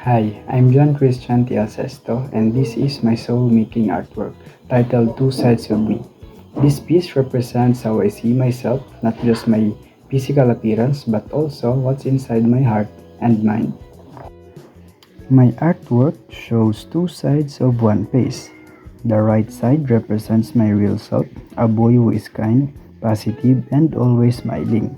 Hi, I'm John Christian Tialsesto, and this is my soul-making artwork titled Two Sides of Me. This piece represents how I see myself, not just my physical appearance, but also what's inside my heart and mind. My artwork shows two sides of one face. The right side represents my real self, a boy who is kind, positive, and always smiling.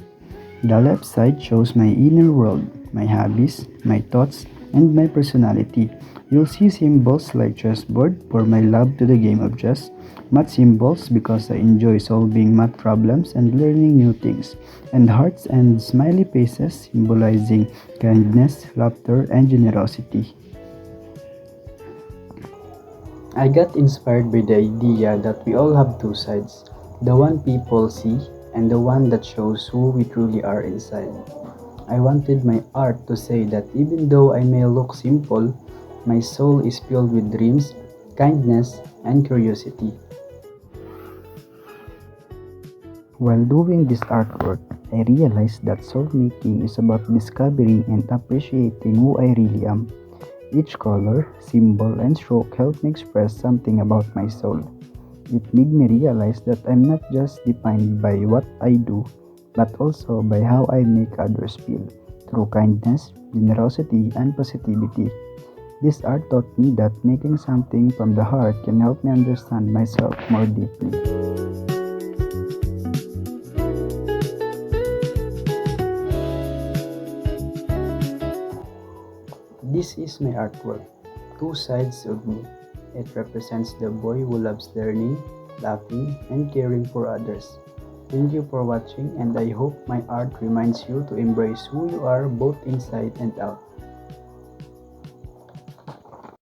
The left side shows my inner world, my hobbies, my thoughts, and my personality. You'll see symbols like chessboard for my love to the game of chess, math symbols because I enjoy solving math problems and learning new things, and hearts and smiley faces symbolizing kindness, laughter, and generosity. I got inspired by the idea that we all have two sides, the one people see and the one that shows who we truly are inside. I wanted my art to say that even though I may look simple, my soul is filled with dreams, kindness, and curiosity. While doing this artwork, I realized that soul making is about discovering and appreciating who I really am. Each color, symbol, and stroke helped me express something about my soul. It made me realize that I'm not just defined by what I do, but also by how I make others feel, through kindness, generosity, and positivity. This art taught me that making something from the heart can help me understand myself more deeply. This is my artwork, Two Sides of Me. It represents the boy who loves learning, laughing, and caring for others. Thank you for watching, and I hope my art reminds you to embrace who you are both inside and out.